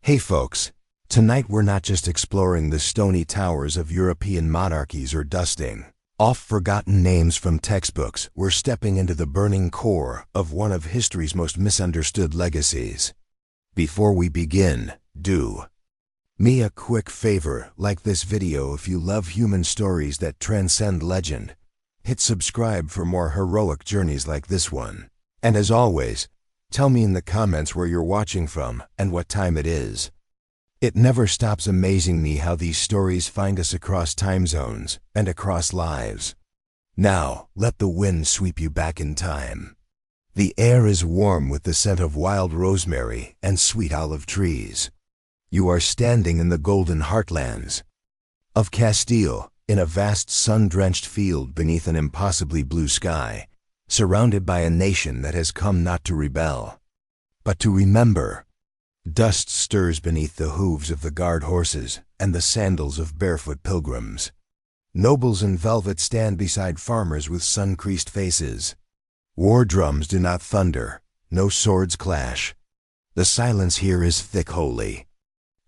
Hey folks, tonight we're not just exploring the stony towers of European monarchies or dusting off forgotten names from textbooks. We're stepping into the burning core of one of history's most misunderstood legacies. Before we begin, do me a quick favor, like this video if you love human stories that transcend legend. Hit subscribe for more heroic journeys like this one. And as always, tell me in the comments where you're watching from and what time it is. It never stops amazing me how these stories find us across time zones and across lives. Now, let the wind sweep you back in time. The air is warm with the scent of wild rosemary and sweet olive trees. You are standing in the golden heartlands of Castile, in a vast sun-drenched field beneath an impossibly blue sky, surrounded by a nation that has come not to rebel, but to remember. Dust stirs beneath the hooves of the guard horses and the sandals of barefoot pilgrims. Nobles in velvet stand beside farmers with sun-creased faces. War drums do not thunder, no swords clash. The silence here is thick holy,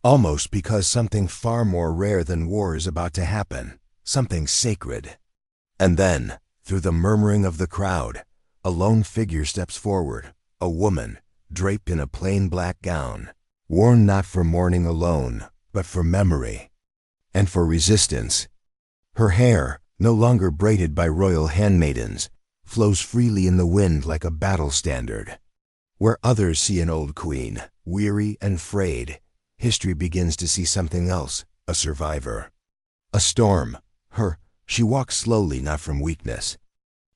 almost because something far more rare than war is about to happen, something sacred. And then, through the murmuring of the crowd, a lone figure steps forward, a woman, draped in a plain black gown, worn not for mourning alone, but for memory and for resistance. Her hair, no longer braided by royal handmaidens, flows freely in the wind like a battle standard. Where others see an old queen, weary and frayed, history begins to see something else, a survivor. A storm. She walks slowly, not from weakness,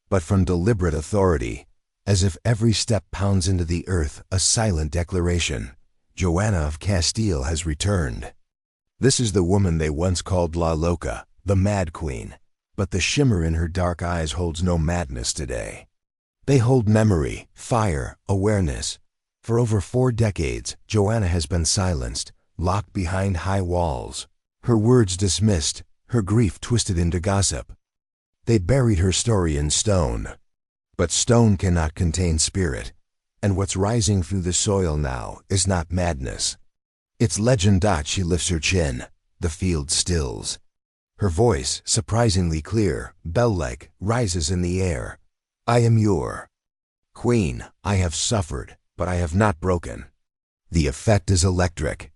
but from deliberate authority, as if every step pounds into the earth a silent declaration. Joanna of Castile has returned. This is the woman they once called La Loca, the Mad Queen, but the shimmer in her dark eyes holds no madness today. They hold memory, fire, awareness. For over 4 decades, Joanna has been silenced, locked behind high walls, her words dismissed, her grief twisted into gossip. They buried her story in stone. But stone cannot contain spirit, and what's rising through the soil now is not madness. It's legend. She lifts her chin. The field stills. Her voice, surprisingly clear, bell-like, rises in the air. I am your queen. I have suffered, but I have not broken. The effect is electric.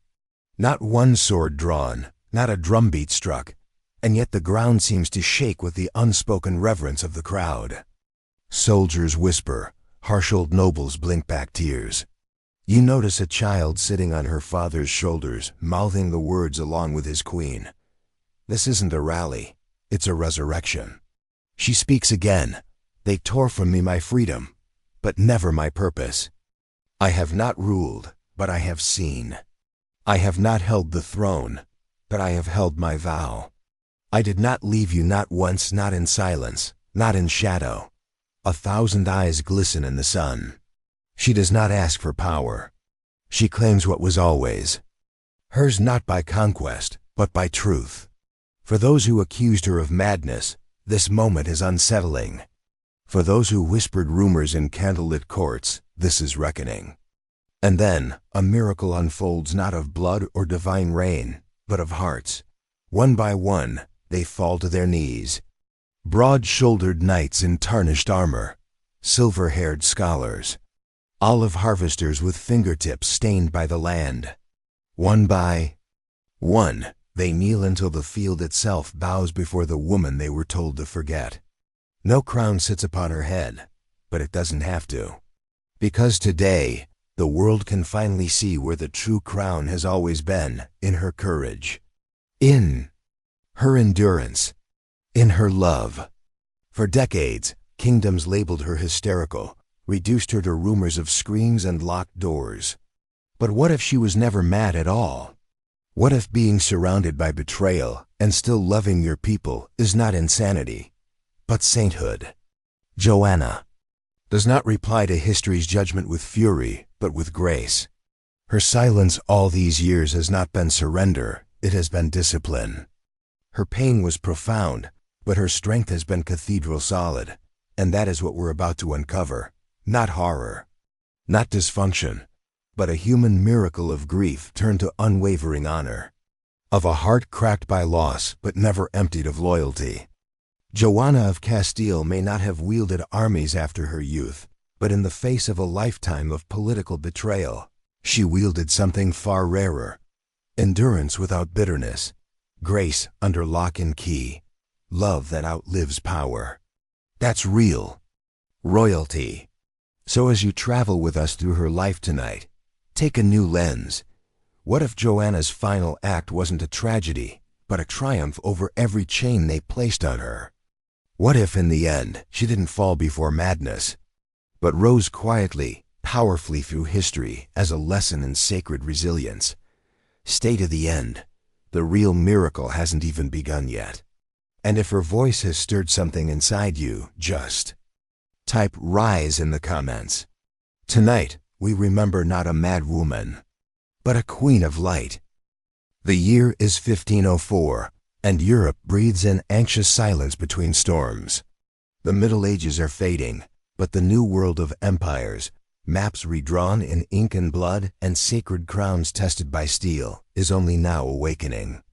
Not one sword drawn, not a drumbeat struck, and yet the ground seems to shake with the unspoken reverence of the crowd. Soldiers whisper, harsh old nobles blink back tears. You notice a child sitting on her father's shoulders, mouthing the words along with his queen. This isn't a rally, it's a resurrection. She speaks again. They tore from me my freedom, but never my purpose. I have not ruled, but I have seen. I have not held the throne, but I have held my vow. I did not leave you, not once, not in silence, not in shadow. 1,000 eyes glisten in the sun. She does not ask for power. She claims what was always hers, not by conquest, but by truth. For those who accused her of madness, this moment is unsettling. For those who whispered rumors in candlelit courts, this is reckoning. And then, a miracle unfolds, not of blood or divine rain, but of hearts. One by one, they fall to their knees. Broad-shouldered knights in tarnished armor, silver-haired scholars, olive harvesters with fingertips stained by the land. One by one, they kneel until the field itself bows before the woman they were told to forget. No crown sits upon her head, but it doesn't have to. Because today, the world can finally see where the true crown has always been, in her courage, in her endurance, in her love. For decades, kingdoms labeled her hysterical, reduced her to rumors of screams and locked doors. But what if she was never mad at all? What if being surrounded by betrayal and still loving your people is not insanity, but sainthood? Joanna does not reply to history's judgment with fury, but with grace. Her silence all these years has not been surrender, it has been discipline. Her pain was profound, but her strength has been cathedral solid, and that is what we're about to uncover. Not horror, not dysfunction, but a human miracle of grief turned to unwavering honor, of a heart cracked by loss but never emptied of loyalty. Joanna of Castile may not have wielded armies after her youth, but in the face of a lifetime of political betrayal, she wielded something far rarer: endurance without bitterness, grace under lock and key, love that outlives power. That's real royalty. So as you travel with us through her life tonight, take a new lens. What if Joanna's final act wasn't a tragedy, but a triumph over every chain they placed on her? What if in the end she didn't fall before madness, but rose quietly, powerfully through history as a lesson in sacred resilience? Stay to the end. The real miracle hasn't even begun yet. And if her voice has stirred something inside you, just type "rise" in the comments. Tonight, we remember not a mad woman, but a queen of light. The year is 1504, and Europe breathes in anxious silence between storms. The Middle Ages are fading, but the new world of empires, maps redrawn in ink and blood, and sacred crowns tested by steel, is only now awakening.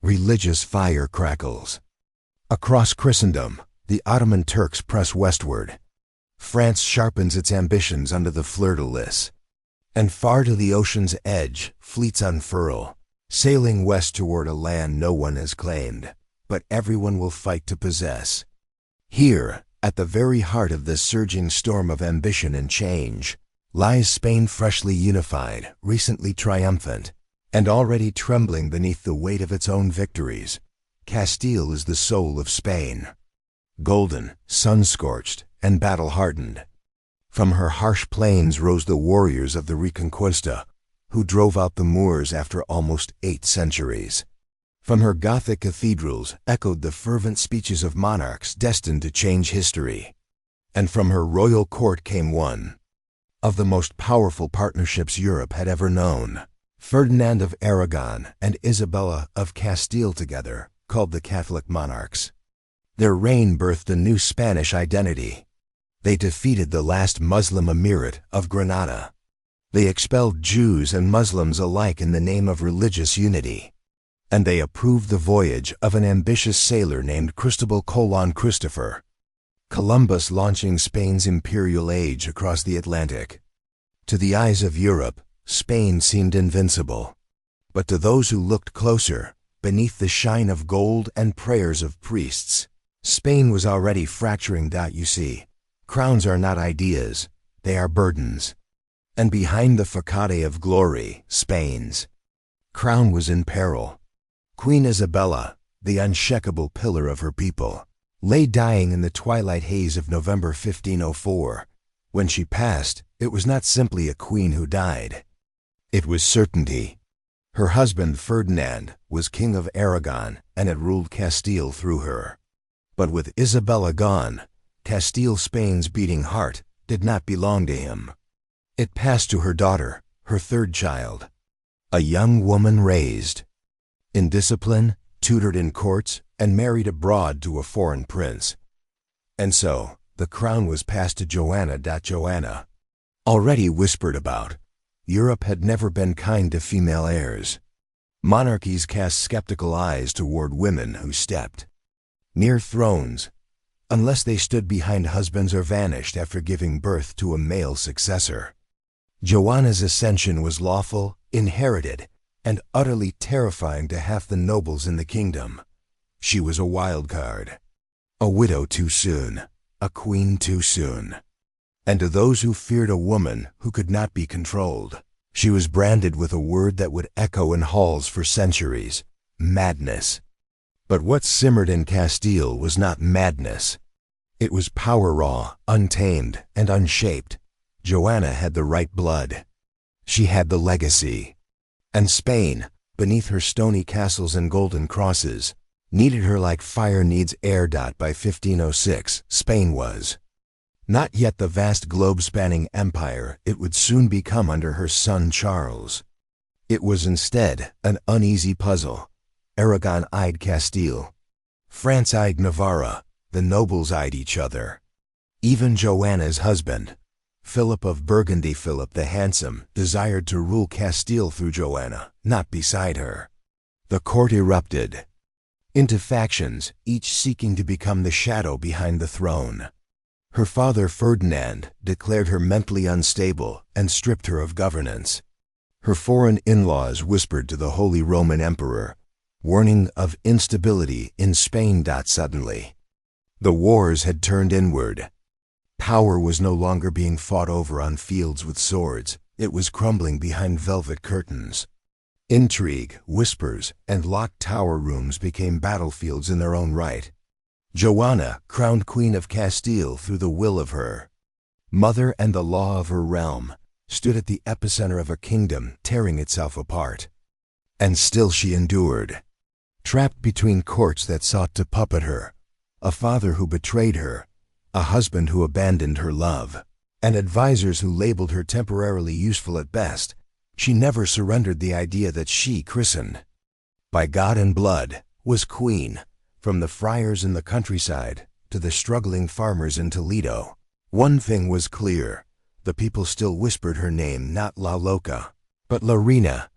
Religious fire crackles. Across Christendom, the Ottoman Turks press westward. France sharpens its ambitions under the fleur-de-lis. And far to the ocean's edge, fleets unfurl, sailing west toward a land no one has claimed, but everyone will fight to possess. Here, at the very heart of this surging storm of ambition and change, lies Spain, freshly unified, recently triumphant, and already trembling beneath the weight of its own victories. Castile is the soul of Spain. Golden, sun-scorched, and battle-hardened. From her harsh plains rose the warriors of the Reconquista, who drove out the Moors after almost 8 centuries. From her Gothic cathedrals echoed the fervent speeches of monarchs destined to change history. And from her royal court came one of the most powerful partnerships Europe had ever known. Ferdinand of Aragon and Isabella of Castile together, called the Catholic monarchs. Their reign birthed a new Spanish identity. They defeated the last Muslim emirate of Granada. They expelled Jews and Muslims alike in the name of religious unity. And they approved the voyage of an ambitious sailor named Cristobal Colon Christopher, Columbus launching Spain's imperial age across the Atlantic. To the eyes of Europe, Spain seemed invincible. But to those who looked closer, beneath the shine of gold and prayers of priests, Spain was already fracturing. You see, crowns are not ideas, they are burdens. And behind the facade of glory, Spain's crown was in peril. Queen Isabella, the unshakable pillar of her people, lay dying in the twilight haze of November 1504. When she passed, it was not simply a queen who died. It was certainty. Her husband Ferdinand was King of Aragon and had ruled Castile through her. But with Isabella gone, Castile, Spain's beating heart, did not belong to him. It passed to her daughter, her third child, a young woman raised in discipline, tutored in courts, and married abroad to a foreign prince. And so, the crown was passed to Joanna. Joanna, already whispered about, Europe had never been kind to female heirs. Monarchies cast skeptical eyes toward women who stepped near thrones, unless they stood behind husbands or vanished after giving birth to a male successor. Joanna's ascension was lawful, inherited, and utterly terrifying to half the nobles in the kingdom. She was a wild card, a widow too soon, a queen too soon. And to those who feared a woman who could not be controlled, she was branded with a word that would echo in halls for centuries: madness. But what simmered in Castile was not madness. It was power, raw, untamed, and unshaped. Joanna had the right blood. She had the legacy. And Spain, beneath her stony castles and golden crosses, needed her like fire needs air. By 1506, Spain was not yet the vast globe-spanning empire it would soon become under her son Charles. It was instead an uneasy puzzle. Aragon eyed Castile. France eyed Navarra. The nobles eyed each other. Even Joanna's husband, Philip of Burgundy. Philip the Handsome desired to rule Castile through Joanna, not beside her. The court erupted into factions, each seeking to become the shadow behind the throne. Her father Ferdinand declared her mentally unstable and stripped her of governance. Her foreign in-laws whispered to the Holy Roman Emperor, warning of instability in Spain. Suddenly, the wars had turned inward. Power was no longer being fought over on fields with swords. It was crumbling behind velvet curtains. Intrigue, whispers, and locked tower rooms became battlefields in their own right. Joanna, crowned Queen of Castile through the will of her mother and the law of her realm, stood at the epicenter of a kingdom tearing itself apart. And still she endured. Trapped between courts that sought to puppet her, a father who betrayed her, a husband who abandoned her love, and advisors who labeled her temporarily useful at best, she never surrendered the idea that she, christened by God and blood, was queen. From the friars in the countryside to the struggling farmers in Toledo, one thing was clear. The people still whispered her name, not La Loca, but La Reina.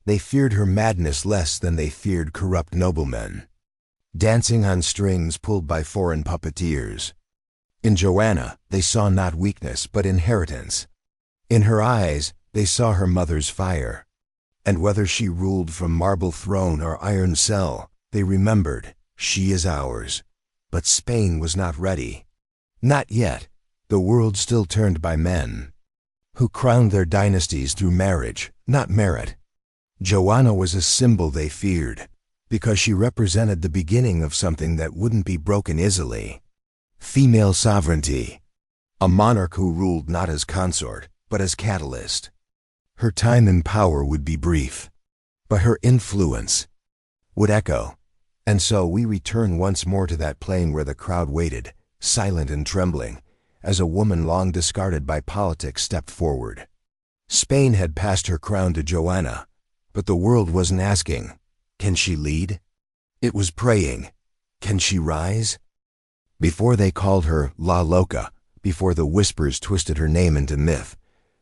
They feared her madness less than they feared corrupt noblemen, dancing on strings pulled by foreign puppeteers. In Joanna, they saw not weakness but inheritance. In her eyes, they saw her mother's fire. And whether she ruled from marble throne or iron cell, they remembered, she is ours. But Spain was not ready. Not yet. The world still turned by men who crowned their dynasties through marriage, not merit. Joanna was a symbol they feared, because she represented the beginning of something that wouldn't be broken easily. Female sovereignty. A monarch who ruled not as consort, but as catalyst. Her time in power would be brief, but her influence would echo. And so we return once more to that plain where the crowd waited, silent and trembling, as a woman long discarded by politics stepped forward. Spain had passed her crown to Joanna, but the world wasn't asking, can she lead? It was praying, can she rise? Before they called her La Loca, before the whispers twisted her name into myth,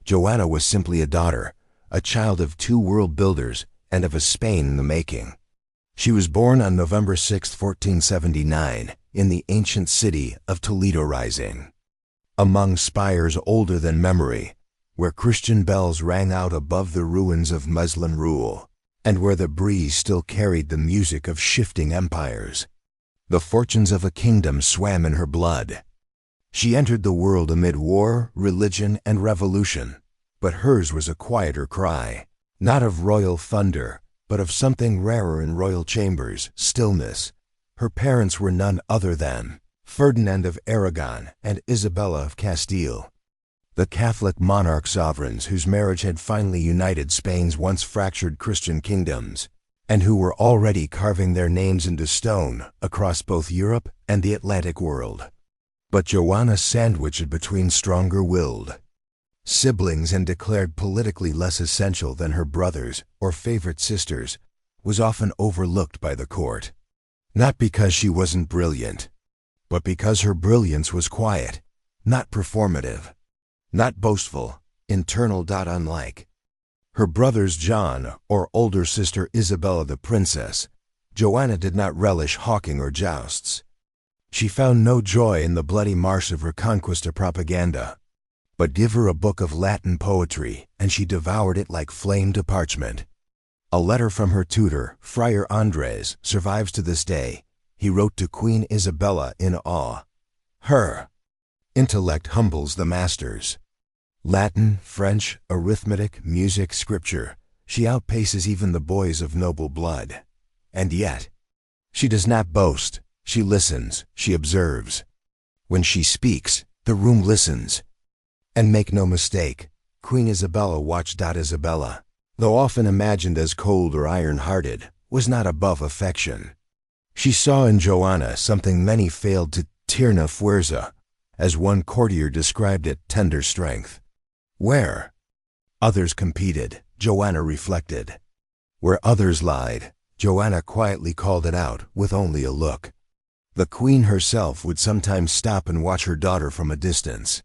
Joanna was simply a daughter, a child of two world builders and of a Spain in the making. She was born on November 6, 1479, in the ancient city of Toledo Rising, among spires older than memory, where Christian bells rang out above the ruins of Muslim rule, and where the breeze still carried the music of shifting empires. The fortunes of a kingdom swam in her blood. She entered the world amid war, religion, and revolution, but hers was a quieter cry, not of royal thunder, but of something rarer in royal chambers, stillness. Her parents were none other than Ferdinand of Aragon and Isabella of Castile, the Catholic monarch sovereigns whose marriage had finally united Spain's once fractured Christian kingdoms, and who were already carving their names into stone across both Europe and the Atlantic world. But Joanna, sandwiched between stronger-willed siblings and declared politically less essential than her brothers or favorite sisters, was often overlooked by the court. Not because she wasn't brilliant, but because her brilliance was quiet, not performative, not boastful, internal. Unlike her brothers John or older sister Isabella the princess, Joanna did not relish hawking or jousts. She found no joy in the bloody march of Reconquista propaganda. But give her a book of Latin poetry, and she devoured it like flame to parchment. A letter from her tutor, Friar Andres, survives to this day. He wrote to Queen Isabella in awe. Her intellect humbles the masters. Latin, French, arithmetic, music, scripture. She outpaces even the boys of noble blood. And yet, she does not boast. She listens, she observes. When she speaks, the room listens. And make no mistake, Queen Isabella watched. Isabella, though often imagined as cold or iron-hearted, was not above affection. She saw in Joanna something many failed to, tierna fuerza, as one courtier described it, tender strength. Where others competed, Joanna reflected. Where others lied, Joanna quietly called it out with only a look. The queen herself would sometimes stop and watch her daughter from a distance.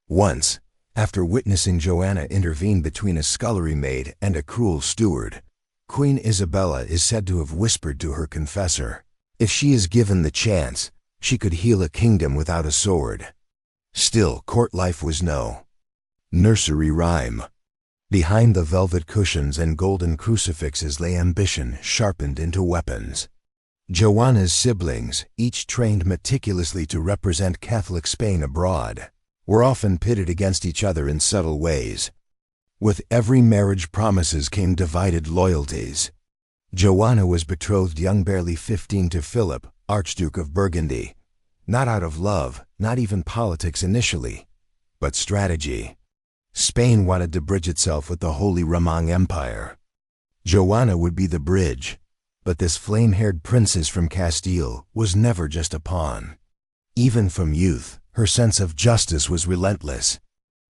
Once, After witnessing Joanna intervene between a scullery maid and a cruel steward, Queen Isabella is said to have whispered to her confessor, "If she is given the chance, she could heal a kingdom without a sword." Still, court life was no nursery rhyme. Behind the velvet cushions and golden crucifixes lay ambition sharpened into weapons. Joanna's siblings, each trained meticulously to represent Catholic Spain abroad, were often pitted against each other in subtle ways. With every marriage promises came divided loyalties. Joanna was betrothed young, barely 15, to Philip, Archduke of Burgundy, not out of love, not even politics initially, but strategy. Spain wanted to bridge itself with the Holy Roman Empire. Joanna would be the bridge, but this flame-haired princess from Castile was never just a pawn. Even from youth, her sense of justice was relentless.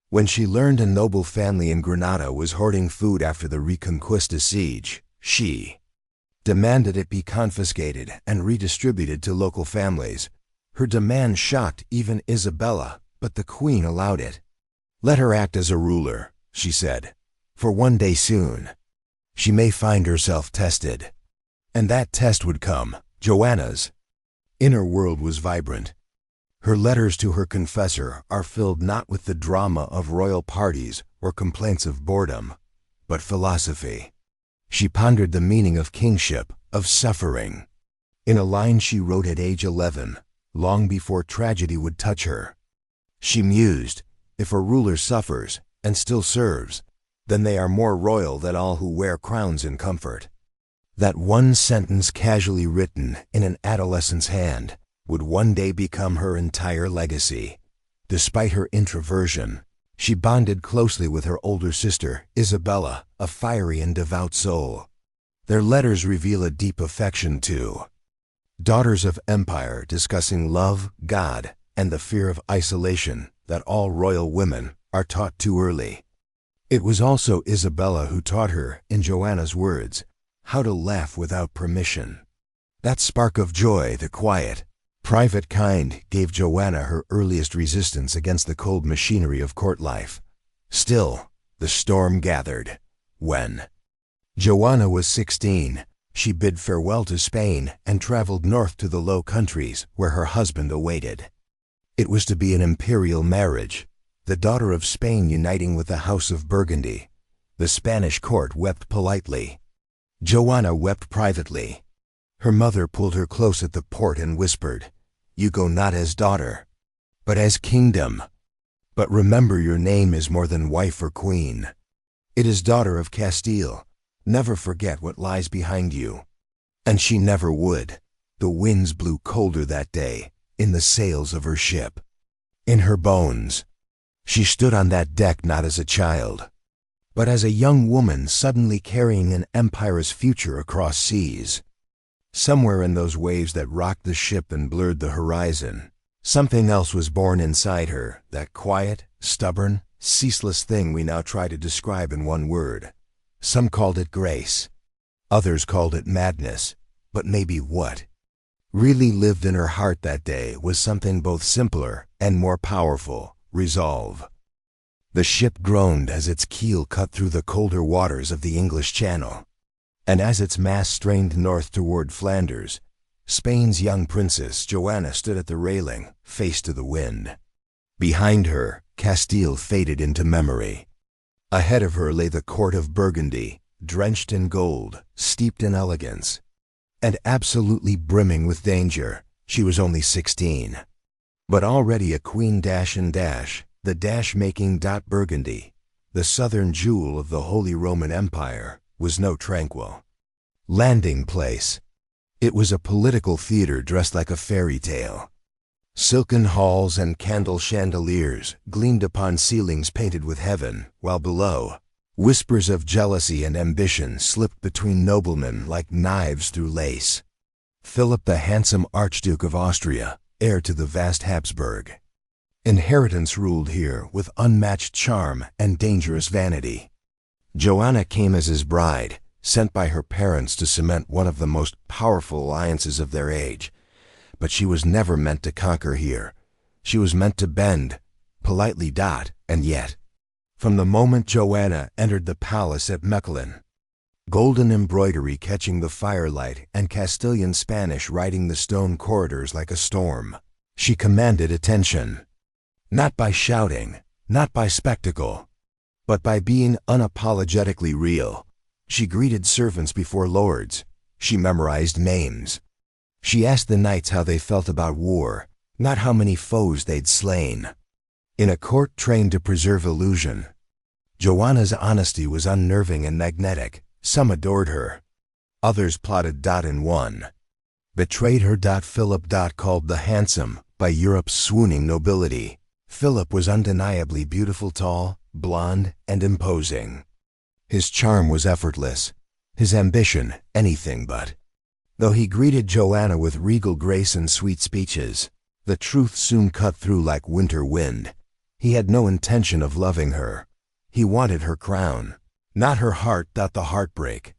When she learned a noble family in Granada was hoarding food after the Reconquista siege, she demanded it be confiscated and redistributed to local families. Her demand shocked even Isabella, but the queen allowed it. "Let her act as a ruler," she said, "for one day soon she may find herself tested." And that test would come. Joanna's inner world was vibrant. Her letters to her confessor are filled not with the drama of royal parties or complaints of boredom, but philosophy. She pondered the meaning of kingship, of suffering. In a line she wrote at age 11, long before tragedy would touch her, she mused, "If a ruler suffers and still serves, then they are more royal than all who wear crowns in comfort." That one sentence, casually written in an adolescent's hand, would one day become her entire legacy. Despite her introversion, she bonded closely with her older sister, Isabella, a fiery and devout soul. Their letters reveal a deep affection too. Daughters of empire discussing love, God, and the fear of isolation that all royal women are taught too early. It was also Isabella who taught her, in Joanna's words, how to laugh without permission. That spark of joy, the quiet, private kind, gave Joanna her earliest resistance against the cold machinery of court life. Still, the storm gathered. When Joanna was 16, she bid farewell to Spain and traveled north to the Low Countries, where her husband awaited. It was to be an imperial marriage, the daughter of Spain uniting with the House of Burgundy. The Spanish court wept politely. Joanna wept privately. Her mother pulled her close at the port and whispered, "You go not as daughter, but as kingdom. But remember, your name is more than wife or queen. It is daughter of Castile. Never forget what lies behind you." And she never would. The winds blew colder that day, in the sails of her ship, in her bones. She stood on that deck not as a child, but as a young woman suddenly carrying an empire's future across seas. Somewhere in those waves that rocked the ship and blurred the horizon, something else was born inside her, that quiet, stubborn, ceaseless thing we now try to describe in one word. Some called it grace. Others called it madness. But maybe what really lived in her heart that day was something both simpler and more powerful: resolve. The ship groaned as its keel cut through the colder waters of the English Channel, and as its mast strained north toward Flanders, Spain's young princess Joanna stood at the railing, face to the wind. Behind her, Castile faded into memory. Ahead of her lay the court of Burgundy, drenched in gold, steeped in elegance, and absolutely brimming with danger. She was only 16, but already a queen the dash-making Burgundy, the southern jewel of the Holy Roman Empire, was no tranquil landing place. It was a political theater dressed like a fairy tale. Silken halls and candle chandeliers gleamed upon ceilings painted with heaven, while below, whispers of jealousy and ambition slipped between noblemen like knives through lace. Philip, the handsome Archduke of Austria, heir to the vast Habsburg inheritance, ruled here with unmatched charm and dangerous vanity. Joanna came as his bride, sent by her parents to cement one of the most powerful alliances of their age. But she was never meant to conquer here. She was meant to bend, politely, and yet from the moment Joanna entered the palace at Mechlin. Golden embroidery catching the firelight and Castilian Spanish riding the stone corridors like a storm. She commanded attention. Not by shouting, not by spectacle, but by being unapologetically real. She greeted servants before lords. She memorized names. She asked the knights how they felt about war, not how many foes they'd slain. In a court trained to preserve illusion, Joanna's honesty was unnerving and magnetic. Some adored her. Others plotted. And one betrayed her. Philip called the handsome by Europe's swooning nobility. Philip was undeniably beautiful, tall, blonde, and imposing. His charm was effortless, his ambition anything but. Though he greeted Joanna with regal grace and sweet speeches, the truth soon cut through like winter wind. He had no intention of loving her. He wanted her crown, not her heart. The heartbreak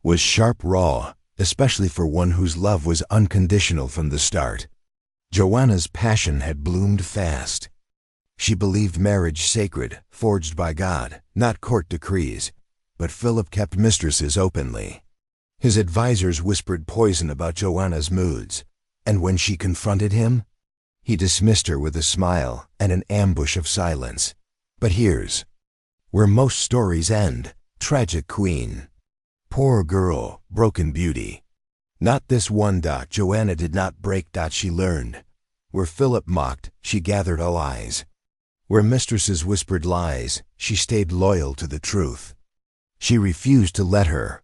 was sharp, raw, especially for one whose love was unconditional from the start. Joanna's passion had bloomed fast. She believed marriage sacred, forged by God, not court decrees. But Philip kept mistresses openly. His advisors whispered poison about Joanna's moods, and when she confronted him, he dismissed her with a smile and an ambush of silence. But here's where most stories end. Tragic queen. Poor girl, broken beauty. Not this one. Joanna did not break. She learned. Where Philip mocked, she gathered allies. Where mistresses whispered lies, she stayed loyal to the truth. She refused to let her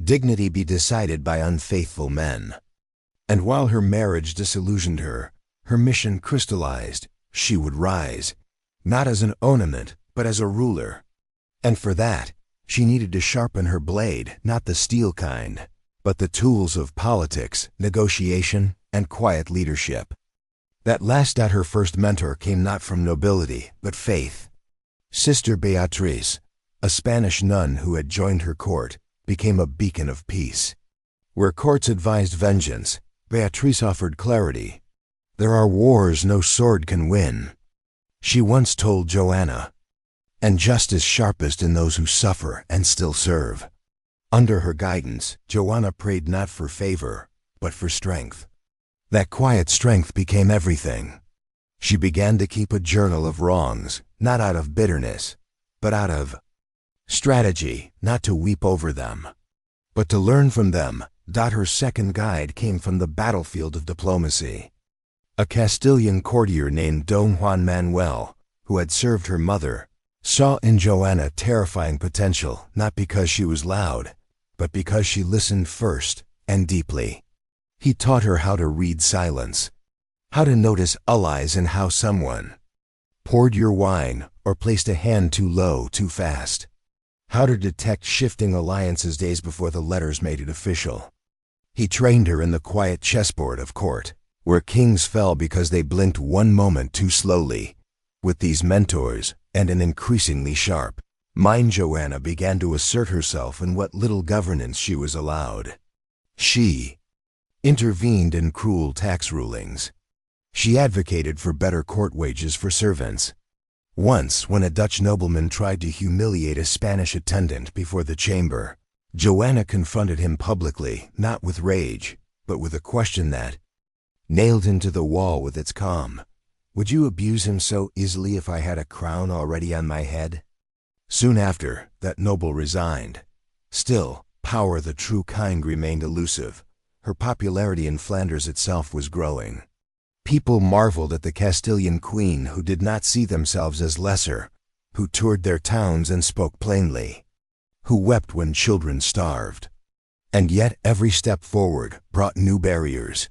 dignity be decided by unfaithful men. And while her marriage disillusioned her, her mission crystallized. She would rise, not as an ornament, but as a ruler. And for that, she needed to sharpen her blade, not the steel kind, but the tools of politics, negotiation, and quiet leadership. That last. Her first mentor came not from nobility, but faith. Sister Beatriz, a Spanish nun who had joined her court, became a beacon of peace. Where courts advised vengeance, Beatriz offered clarity. There are wars no sword can win, she once told Joanna, and justice sharpest in those who suffer and still serve. Under her guidance, Joanna prayed not for favor, but for strength. That quiet strength became everything. She began to keep a journal of wrongs, not out of bitterness, but out of strategy, not to weep over them, but to learn from them. Her second guide came from the battlefield of diplomacy. A Castilian courtier named Don Juan Manuel, who had served her mother, saw in Joanna terrifying potential, not because she was loud, but because she listened first and deeply. He taught her how to read silence, how to notice allies and how someone poured your wine or placed a hand too low too fast, how to detect shifting alliances days before the letters made it official. He trained her in the quiet chessboard of court, where kings fell because they blinked one moment too slowly. With these mentors and an increasingly sharp mind, Joanna began to assert herself in what little governance she was allowed. She intervened in cruel tax rulings. She advocated for better court wages for servants. Once, when a Dutch nobleman tried to humiliate a Spanish attendant before the chamber, Joanna confronted him publicly, not with rage, but with a question that nailed into the wall with its calm. Would you abuse him so easily if I had a crown already on my head? Soon after, that noble resigned. Still, power the true kind remained elusive. Her popularity in Flanders itself was growing. People marveled at the Castilian queen who did not see themselves as lesser, who toured their towns and spoke plainly, who wept when children starved. And yet every step forward brought new barriers.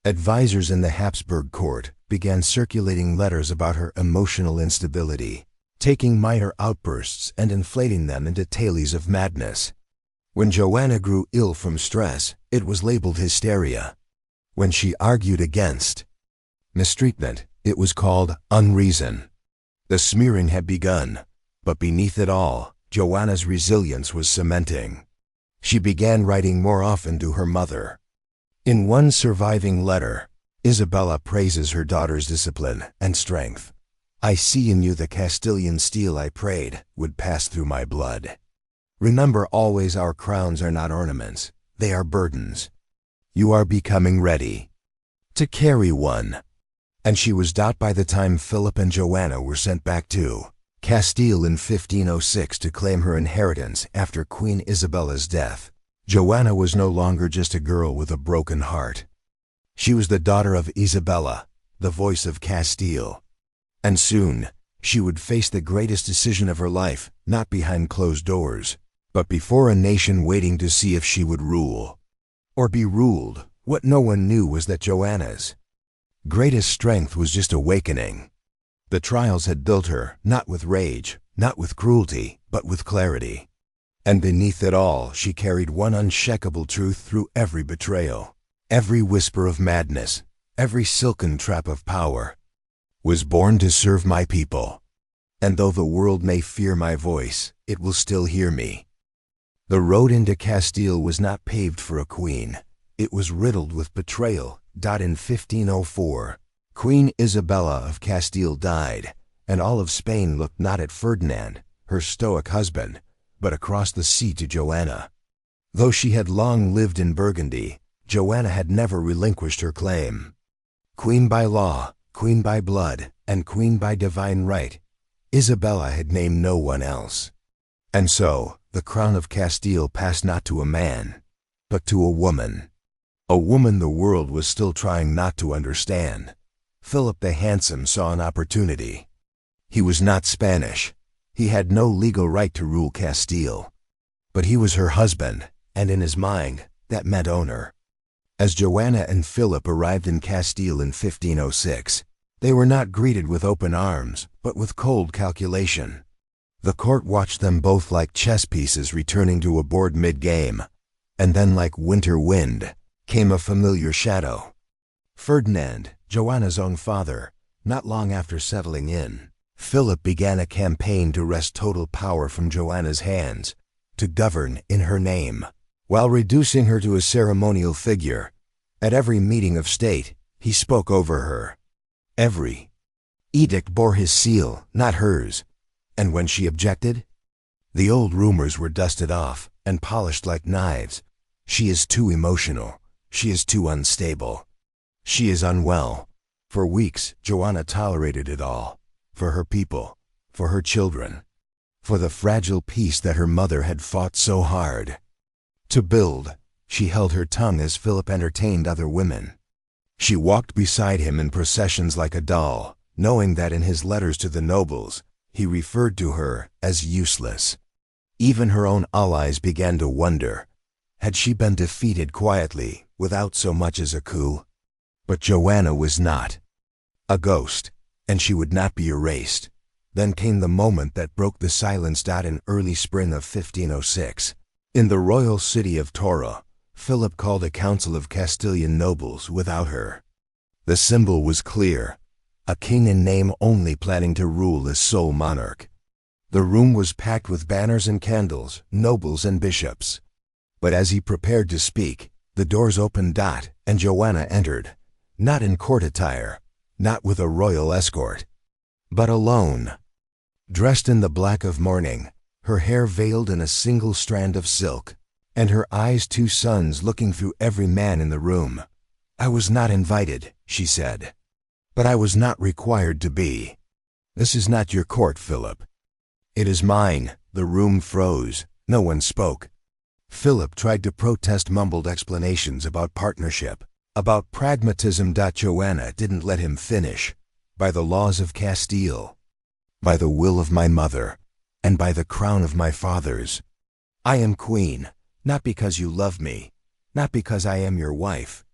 Advisors in the Habsburg court began circulating letters about her emotional instability, taking minor outbursts and inflating them into tales of madness. When Joanna grew ill from stress, it was labeled hysteria. When she argued against mistreatment, it was called unreason. The smearing had begun, but beneath it all, Joanna's resilience was cementing. She began writing more often to her mother. In one surviving letter, Isabella praises her daughter's discipline and strength. I see in you the Castilian steel I prayed would pass through my blood. Remember always our crowns are not ornaments, they are burdens. You are becoming ready to carry one. And she was dot by the time Philip and Joanna were sent back to Castile in 1506 to claim her inheritance after Queen Isabella's death. Joanna was no longer just a girl with a broken heart. She was the daughter of Isabella, the voice of Castile. And soon, she would face the greatest decision of her life, not behind closed doors, but before a nation waiting to see if she would rule or be ruled. What no one knew was that Joanna's greatest strength was just awakening. The trials had built her, not with rage, not with cruelty, but with clarity. And beneath it all, she carried one unshakable truth through every betrayal, every whisper of madness, every silken trap of power. Was born to serve my people. And though the world may fear my voice, it will still hear me. The road into Castile was not paved for a queen. It was riddled with betrayal. In 1504, Queen Isabella of Castile died, and all of Spain looked not at Ferdinand, her stoic husband, but across the sea to Joanna. Though she had long lived in Burgundy, Joanna had never relinquished her claim. Queen by law, queen by blood, and queen by divine right, Isabella had named no one else. And so, the crown of Castile passed not to a man, but to a woman. A woman the world was still trying not to understand. Philip the Handsome saw an opportunity. He was not Spanish. He had no legal right to rule Castile. But he was her husband, and in his mind, that meant owner. As Joanna and Philip arrived in Castile in 1506, they were not greeted with open arms, but with cold calculation. The court watched them both like chess pieces returning to a board mid-game, and then like winter wind, came a familiar shadow. Ferdinand, Joanna's own father, not long after settling in, Philip began a campaign to wrest total power from Joanna's hands, to govern in her name, while reducing her to a ceremonial figure. At every meeting of state, he spoke over her. Every edict bore his seal, not hers, and when she objected, the old rumors were dusted off and polished like knives. She is too emotional. She is too unstable. She is unwell. For weeks, Joanna tolerated it all. For her people, for her children, for the fragile peace that her mother had fought so hard to build. She held her tongue as Philip entertained other women. She walked beside him in processions like a doll, knowing that in his letters to the nobles, he referred to her as useless. Even her own allies began to wonder, had she been defeated quietly, without so much as a coup? But Joanna was not a ghost, and she would not be erased. Then came the moment that broke the silence. In early spring of 1506, in the royal city of Toro, Philip called a council of Castilian nobles without her. The symbol was clear, a king in name only planning to rule as sole monarch. The room was packed with banners and candles, nobles and bishops. But as he prepared to speak, the doors opened. And Joanna entered, not in court attire, not with a royal escort, but alone. Dressed in the black of mourning, her hair veiled in a single strand of silk, and her eyes two suns looking through every man in the room. I was not invited, she said, but I was not required to be. This is not your court, Philip. It is mine. The room froze. No one spoke. Philip tried to protest, mumbled explanations about partnership, about pragmatism. Joanna didn't let him finish. By the laws of Castile, by the will of my mother, and by the crown of my fathers, I am queen, not because you love me, not because I am your wife,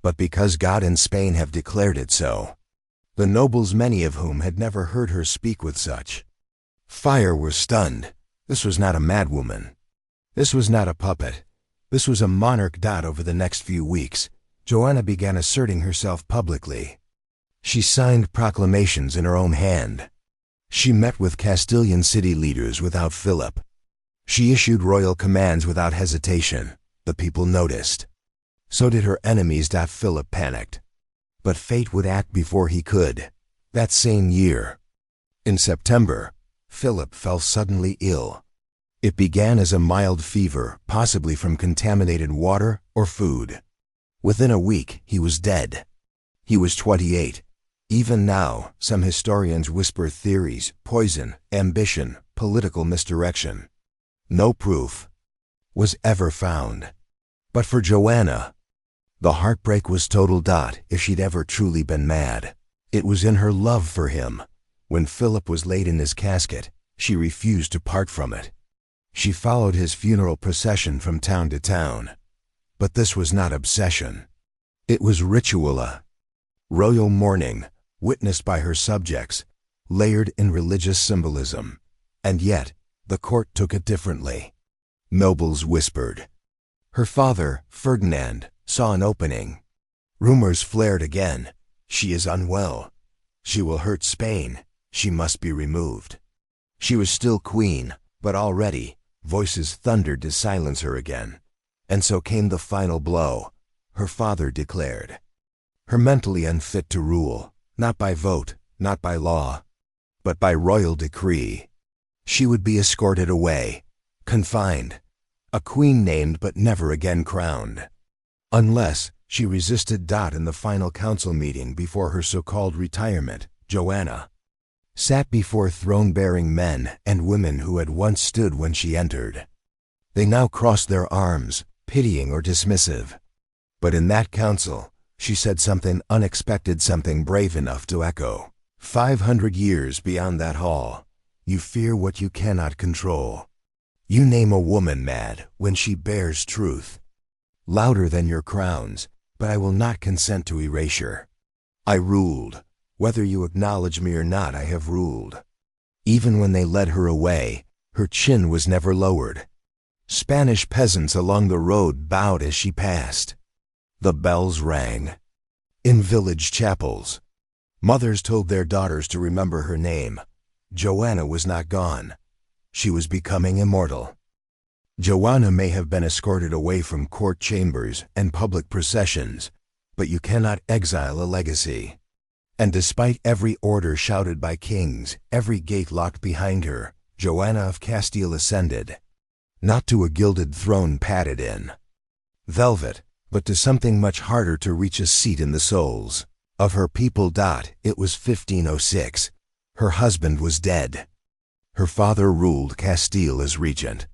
but because God and Spain have declared it so. The nobles, many of whom had never heard her speak with such fire, were stunned. This was not a madwoman. This was not a puppet. This was a monarch. Over the next few weeks, Joanna began asserting herself publicly. She signed proclamations in her own hand. She met with Castilian city leaders without Philip. She issued royal commands without hesitation. The people noticed. So did her enemies. Philip panicked. But fate would act before he could. That same year, In September, Philip fell suddenly ill. It began as a mild fever, possibly from contaminated water or food. Within a week, he was dead. He was 28. Even now, some historians whisper theories, poison, ambition, political misdirection. No proof was ever found. But for Joanna, the heartbreak was total. If she'd ever truly been mad, it was in her love for him. When Philip was laid in his casket, she refused to part from it. She followed his funeral procession from town to town. But this was not obsession. It was ritual, a royal mourning, witnessed by her subjects, layered in religious symbolism. And yet, the court took it differently. Nobles whispered. Her father, Ferdinand, saw an opening. Rumors flared again. She is unwell. She will hurt Spain. She must be removed. She was still queen, but already, voices thundered to silence her again. And so came the final blow. Her father declared her mentally unfit to rule, not by vote, not by law, but by royal decree. She would be escorted away, confined, a queen named but never again crowned. Unless she resisted. In the final council meeting before her so-called retirement, Joanna sat before throne-bearing men and women who had once stood when she entered. They now crossed their arms, pitying or dismissive. But in that council, she said something unexpected, something brave enough to echo 500 years beyond that hall. You fear what you cannot control. You name a woman mad when she bears truth. Louder than your crowns, but I will not consent to erasure. I ruled. Whether you acknowledge me or not, I have ruled. Even when they led her away, her chin was never lowered. Spanish peasants along the road bowed as she passed. The bells rang. In village chapels, mothers told their daughters to remember her name. Joanna was not gone. She was becoming immortal. Joanna may have been escorted away from court chambers and public processions, but you cannot exile a legacy. And despite every order shouted by kings, every gate locked behind her, Joanna of Castile ascended. Not to a gilded throne padded in velvet, but to something much harder to reach, a seat in the souls of her people. It was 1506. Her husband was dead. Her father ruled Castile as regent.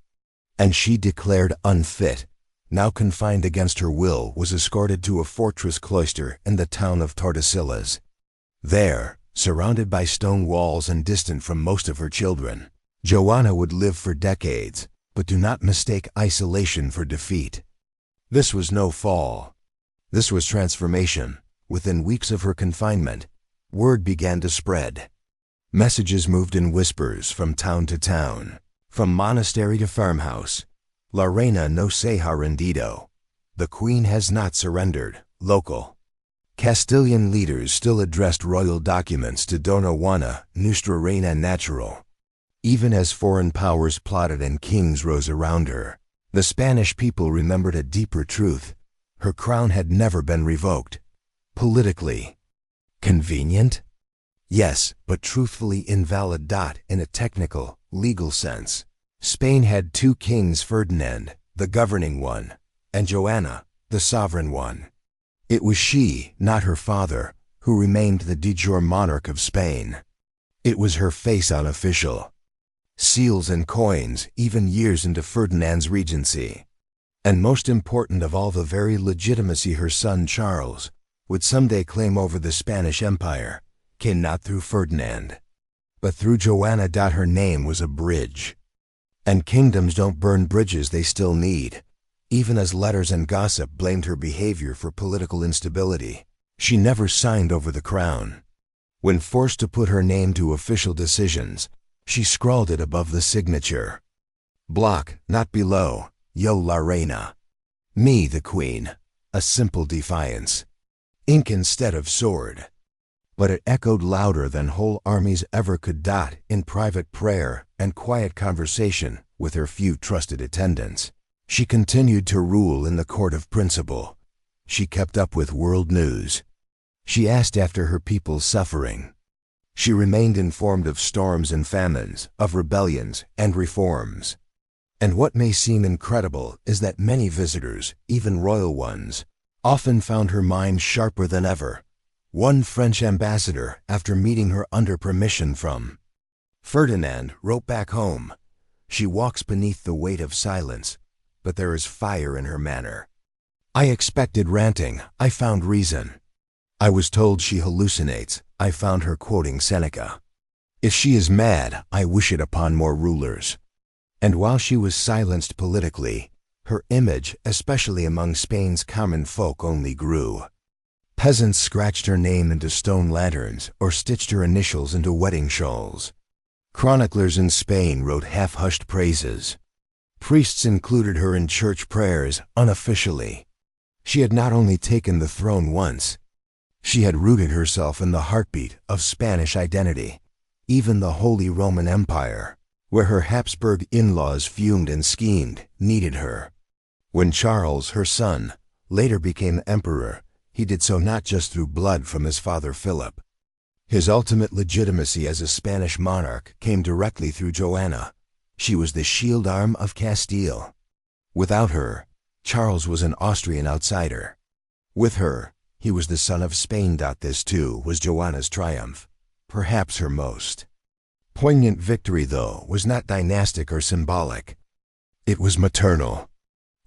And she, declared unfit, now confined against her will, was escorted to a fortress cloister in the town of Tordesillas. There, surrounded by stone walls and distant from most of her children, Joanna would live for decades, but do not mistake isolation for defeat. This was no fall. This was transformation. Within weeks of her confinement, word began to spread. Messages moved in whispers from town to town, from monastery to farmhouse. La reina no se ha rendido. The queen has not surrendered. Local Castilian leaders still addressed royal documents to Dona Juana, Nuestra Reina Natural. Even as foreign powers plotted and kings rose around her, the Spanish people remembered a deeper truth. Her crown had never been revoked. Politically convenient? Yes, but truthfully invalid. In a technical, legal sense. Spain had two kings, Ferdinand, the governing one, and Joanna, the sovereign one. It was she, not her father, who remained the de jure monarch of Spain. It was her face on official seals and coins, even years into Ferdinand's regency. And most important of all, the very legitimacy her son Charles would someday claim over the Spanish Empire came not through Ferdinand, but through Joanna. Her name was a bridge. And kingdoms don't burn bridges they still need. Even as letters and gossip blamed her behavior for political instability, she never signed over the crown. When forced to put her name to official decisions, she scrawled it above the signature. Block, not below, yo la reina. Me, the queen. A simple defiance. Ink instead of sword. But it echoed louder than whole armies ever could. In private prayer and quiet conversation with her few trusted attendants, she continued to rule in the court of principle. She kept up with world news. She asked after her people's suffering. She remained informed of storms and famines, of rebellions and reforms. And what may seem incredible is that many visitors, even royal ones, often found her mind sharper than ever. One French ambassador, after meeting her under permission from Ferdinand, wrote back home, "She walks beneath the weight of silence, but there is fire in her manner. I expected ranting, I found reason. I was told she hallucinates, I found her quoting Seneca. If she is mad, I wish it upon more rulers." And while she was silenced politically, her image, especially among Spain's common folk, only grew. Peasants scratched her name into stone lanterns or stitched her initials into wedding shawls. Chroniclers in Spain wrote half-hushed praises. Priests included her in church prayers unofficially. She had not only taken the throne once, she had rooted herself in the heartbeat of Spanish identity. Even the Holy Roman Empire, where her Habsburg in-laws fumed and schemed, needed her. When Charles, her son, later became emperor, he did so not just through blood from his father Philip. His ultimate legitimacy as a Spanish monarch came directly through Joanna. She was the shield arm of Castile. Without her, Charles was an Austrian outsider. With her, he was the son of Spain. This, too, was Joanna's triumph, perhaps her most poignant victory, though, was not dynastic or symbolic. It was maternal.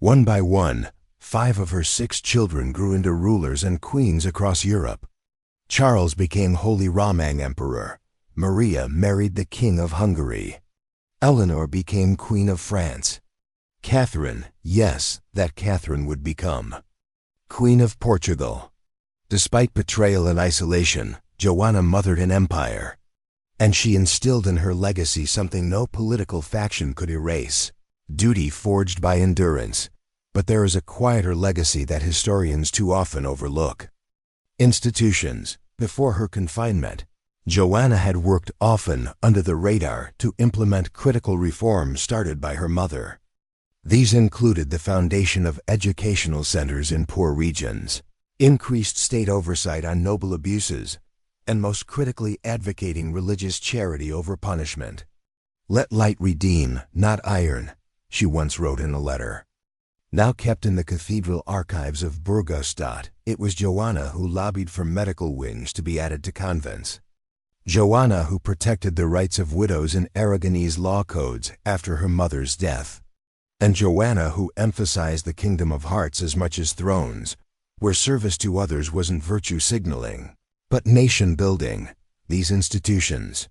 One by one, 5 of her 6 children grew into rulers and queens across Europe. Charles became Holy Roman Emperor. Maria married the King of Hungary. Eleanor became Queen of France. Catherine, yes, that Catherine would become Queen of Portugal. Despite betrayal and isolation, Joanna mothered an empire. And she instilled in her legacy something no political faction could erase: duty forged by endurance. But there is a quieter legacy that historians too often overlook. Institutions. Before her confinement, Joanna had worked often under the radar to implement critical reforms started by her mother. These included the foundation of educational centers in poor regions, increased state oversight on noble abuses, and most critically advocating religious charity over punishment. "Let light redeem, not iron," she once wrote in a letter. Now kept in the cathedral archives of Burgostat, it was Joanna who lobbied for medical wings to be added to convents. Joanna who protected the rights of widows in Aragonese law codes after her mother's death. And Joanna who emphasized the kingdom of hearts as much as thrones, where service to others wasn't virtue signaling, but nation building. These institutions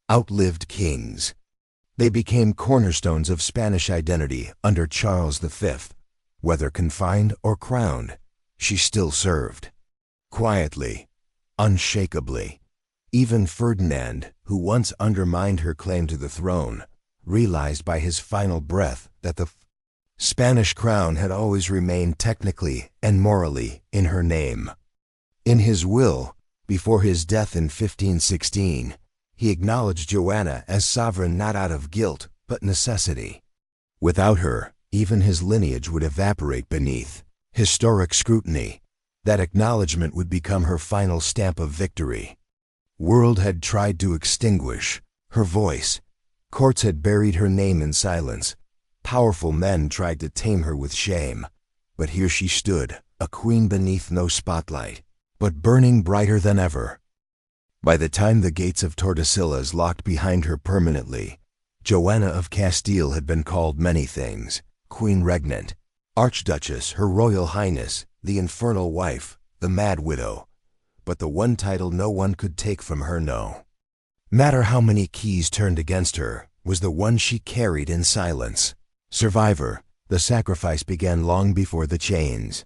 outlived kings. They became cornerstones of Spanish identity under Charles V. Whether confined or crowned, she still served. Quietly, unshakably. Even Ferdinand, who once undermined her claim to the throne, realized by his final breath that the Spanish crown had always remained technically and morally in her name. In his will, before his death in 1516, he acknowledged Joanna as sovereign not out of guilt, but necessity. Without her, even his lineage would evaporate beneath historic scrutiny. That acknowledgement would become her final stamp of victory. World had tried to extinguish her voice. Courts had buried her name in silence. Powerful men tried to tame her with shame. But here she stood, a queen beneath no spotlight, but burning brighter than ever. By the time the gates of Tordesillas locked behind her permanently, Joanna of Castile had been called many things: Queen Regnant, Archduchess, Her Royal Highness, the Infernal Wife, the Mad Widow. But the one title no one could take from her, no matter how many keys turned against her, was the one she carried in silence. Survivor. The sacrifice began long before the chains.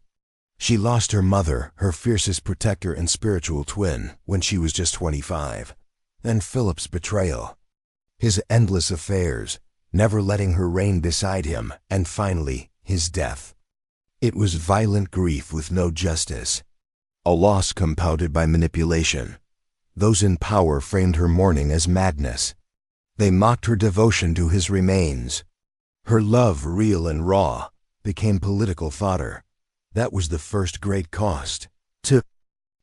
She lost her mother, her fiercest protector and spiritual twin, when she was just 25. Then Philip's betrayal. His endless affairs, never letting her reign beside him, and finally, his death. It was violent grief with no justice. A loss compounded by manipulation. Those in power framed her mourning as madness. They mocked her devotion to his remains. Her love, real and raw, became political fodder. That was the first great cost. To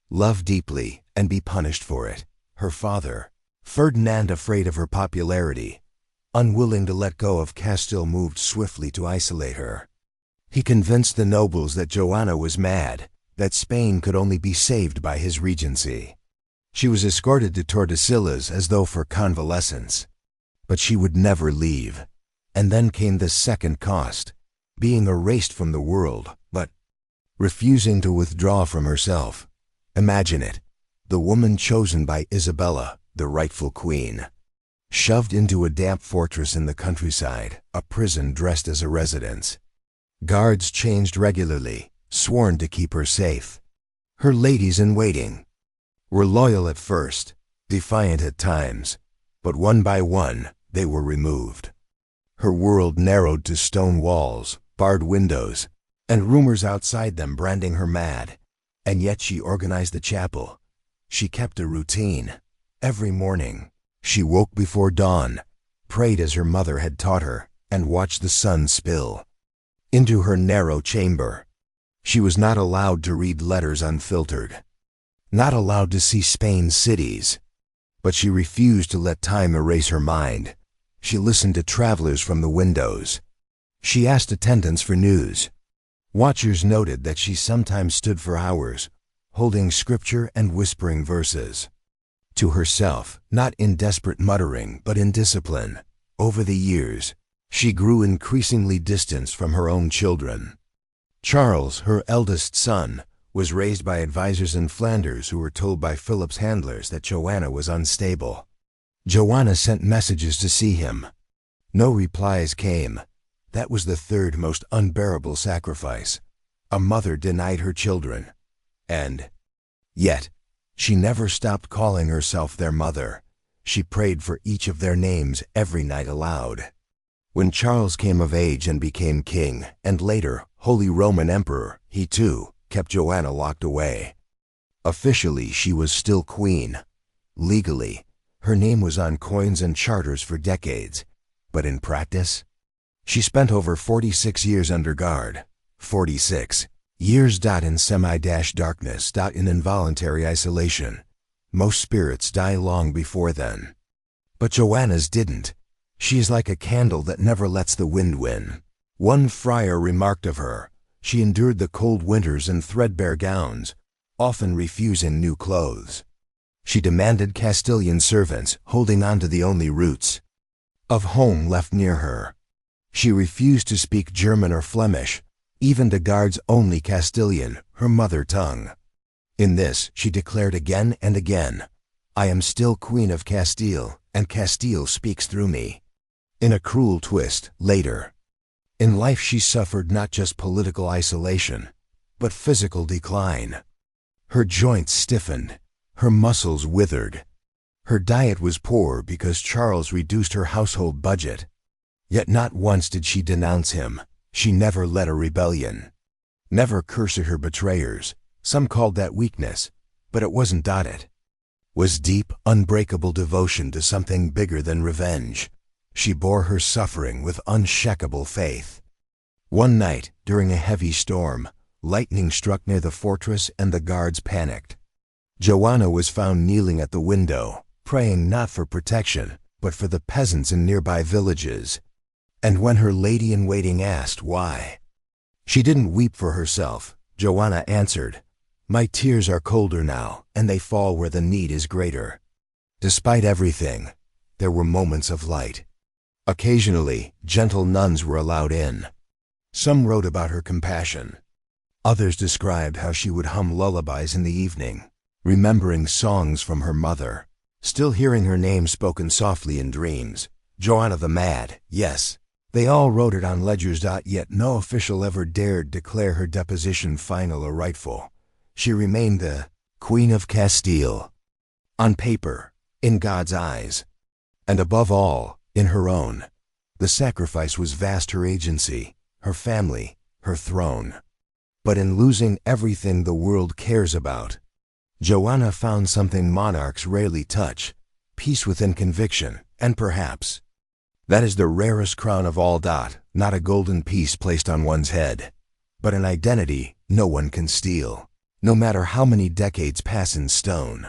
love deeply and be punished for it. her father, Ferdinand, afraid of her popularity, unwilling to let go of Castile, moved swiftly to isolate her. He convinced the nobles that Joanna was mad, that Spain could only be saved by his regency. She was escorted to Tordesillas as though for convalescence. But she would never leave. And then came the second cost, being erased from the world, but refusing to withdraw from herself. Imagine it, the woman chosen by Isabella, the rightful queen, shoved into a damp fortress in the countryside, a prison dressed as a residence. Guards changed regularly, sworn to keep her safe. Her ladies-in-waiting were loyal at first, defiant at times, but one by one they were removed. Her world narrowed to stone walls, barred windows, and rumors outside them branding her mad. And yet she organized the chapel. She kept a routine. Every morning, she woke before dawn, prayed as her mother had taught her, and watched the sun spill into her narrow chamber. She was not allowed to read letters unfiltered, not allowed to see Spain's cities. But she refused to let time erase her mind. She listened to travelers from the windows. She asked attendants for news. Watchers noted that she sometimes stood for hours, holding scripture and whispering verses to herself, not in desperate muttering, but in discipline. Over the years, she grew increasingly distanced from her own children. Charles, her eldest son, was raised by advisors in Flanders who were told by Philip's handlers that Joanna was unstable. Joanna sent messages to see him. No replies came. That was the third most unbearable sacrifice. A mother denied her children. And yet, she never stopped calling herself their mother. She prayed for each of their names every night aloud. When Charles came of age and became king, and later Holy Roman Emperor, he too kept Joanna locked away. Officially, she was still queen. Legally, her name was on coins and charters for decades. But in practice, she spent over 46 years under guard. 46 years. In semi-darkness. In involuntary isolation. Most spirits die long before then. But Joanna's didn't. She is like a candle that never lets the wind win. One friar remarked of her, she endured the cold winters in threadbare gowns, often refusing new clothes. She demanded Castilian servants, holding on to the only roots of home left near her. She refused to speak German or Flemish, even to guards only Castilian, her mother tongue. In this, she declared again and again, I am still Queen of Castile, and Castile speaks through me. In a cruel twist, later in life she suffered not just political isolation, but physical decline. Her joints stiffened, her muscles withered. Her diet was poor because Charles reduced her household budget. Yet not once did she denounce him. She never led a rebellion, never cursed her betrayers. Some called that weakness, but it wasn't. It was deep, unbreakable devotion to something bigger than revenge. She bore her suffering with unshakable faith. One night, during a heavy storm, lightning struck near the fortress and the guards panicked. Joanna was found kneeling at the window, praying not for protection, but for the peasants in nearby villages. And when her lady-in-waiting asked why, she didn't weep for herself. Joanna answered, My tears are colder now, and they fall where the need is greater. Despite everything, there were moments of light. Occasionally, gentle nuns were allowed in. Some wrote about her compassion. Others described how she would hum lullabies in the evening, remembering songs from her mother, still hearing her name spoken softly in dreams. Joanna the Mad, yes. They all wrote it on ledgers. Yet no official ever dared declare her deposition final or rightful. She remained the Queen of Castile. On paper, in God's eyes, and above all, in her own. The sacrifice was vast, her agency, her family, her throne. But in losing everything the world cares about, Joanna found something monarchs rarely touch, peace within conviction, and perhaps that is the rarest crown of all. Not a golden piece placed on one's head, but an identity no one can steal, no matter how many decades pass in stone.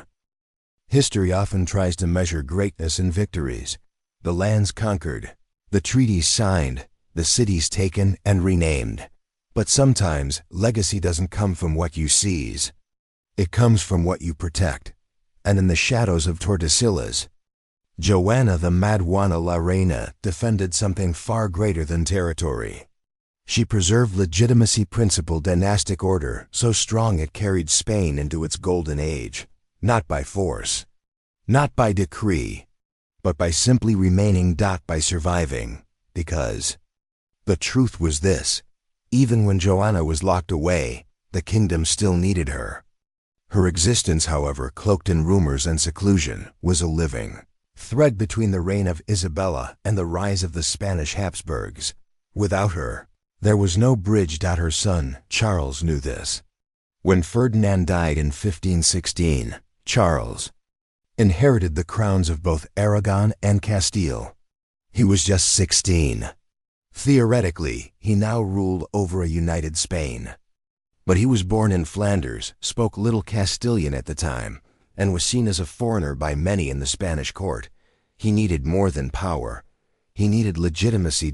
History often tries to measure greatness in victories, the lands conquered, the treaties signed, the cities taken and renamed. But sometimes legacy doesn't come from what you seize. It comes from what you protect. And in the shadows of Tordesillas, Joanna the Mad Juana la Reina defended something far greater than territory. She preserved legitimacy principle dynastic order so strong it carried Spain into its golden age, not by force, not by decree, but by simply remaining, by surviving, because the truth was this: even when Joanna was locked away, the kingdom still needed her. Her existence, however, cloaked in rumors and seclusion, was a living thread between the reign of Isabella and the rise of the Spanish Habsburgs. Without her, there was no bridge. Her son, Charles, knew this. When Ferdinand died in 1516, Charles inherited the crowns of both Aragon and Castile. He was just 16. Theoretically, he now ruled over a united Spain. But he was born in Flanders, spoke little Castilian at the time, and was seen as a foreigner by many in the Spanish court. He needed more than power. He needed legitimacy.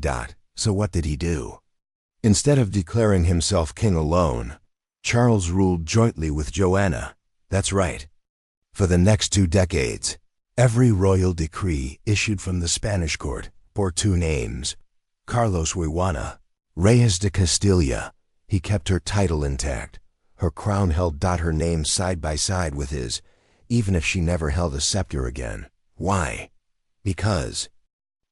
So what did he do? Instead of declaring himself king alone, Charles ruled jointly with Joanna. That's right. For the next 2 decades, every royal decree issued from the Spanish court bore 2 names: Carlos Juana, Reyes de Castilla. He kept her title intact. Her crown held her name side by side with his, even if she never held a scepter again. Why? Because,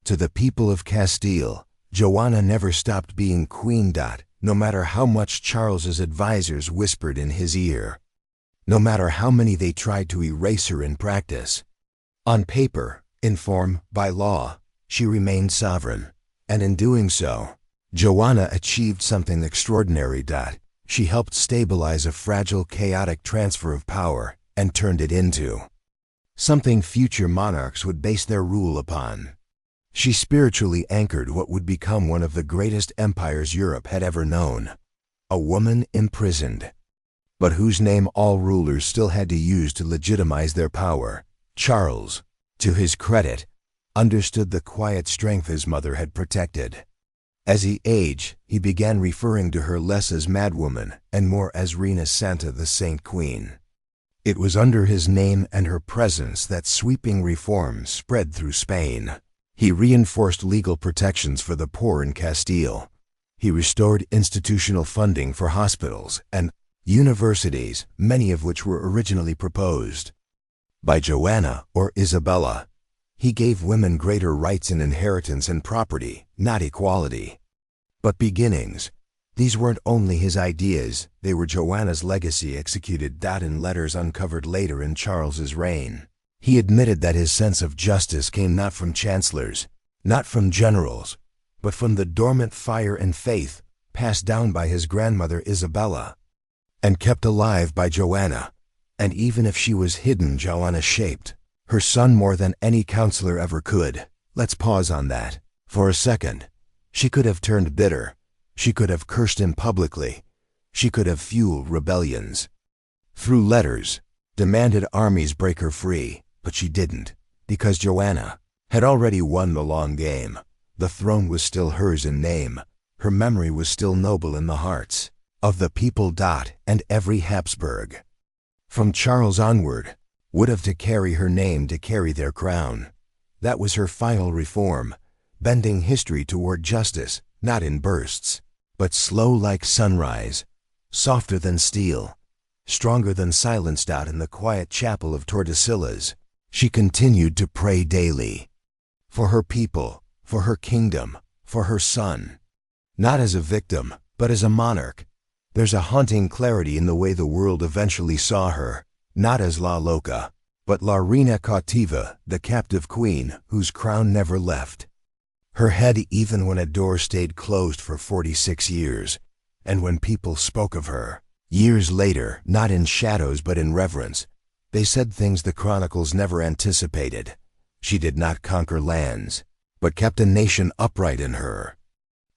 to the people of Castile, Joanna never stopped being queen. No matter how much Charles's advisors whispered in his ear, no matter how many they tried to erase her in practice. On paper, in form, by law, she remained sovereign, and in doing so, Joanna achieved something extraordinary. She helped stabilize a fragile, chaotic transfer of power and turned it into something future monarchs would base their rule upon. She spiritually anchored what would become one of the greatest empires Europe had ever known. A woman imprisoned, but whose name all rulers still had to use to legitimize their power. Charles, to his credit, understood the quiet strength his mother had protected. As he aged, he began referring to her less as Madwoman and more as Reina Santa, the Saint Queen. It was under his name and her presence that sweeping reforms spread through Spain. He reinforced legal protections for the poor in Castile. He restored institutional funding for hospitals and universities, many of which were originally proposed by Joanna or Isabella. He gave women greater rights in inheritance and property, not equality, but beginnings. These weren't only his ideas, they were Joanna's legacy executed. In letters uncovered later in Charles's reign, he admitted that his sense of justice came not from chancellors, not from generals, but from the dormant fire and faith passed down by his grandmother Isabella and kept alive by Joanna. And even if she was hidden, Joanna shaped her son more than any counselor ever could. Let's pause on that for a second. She could have turned bitter. She could have cursed him publicly. She could have fueled rebellions. Through letters, demanded armies break her free, but she didn't, because Joanna had already won the long game. The throne was still hers in name. Her memory was still noble in the hearts of the people. And every Habsburg, from Charles onward, would have to carry her name to carry their crown. That was her final reform, bending history toward justice, not in bursts, but slow like sunrise, softer than steel, stronger than silence. In the quiet chapel of Tordesillas, she continued to pray daily. For her people, for her kingdom, for her son. Not as a victim, but as a monarch. There's a haunting clarity in the way the world eventually saw her. Not as La Loca, but La Reina Cautiva, the captive queen whose crown never left her head even when a door stayed closed for 46 years. And when people spoke of her, years later, not in shadows but in reverence, they said things the chronicles never anticipated. She did not conquer lands, but kept a nation upright in her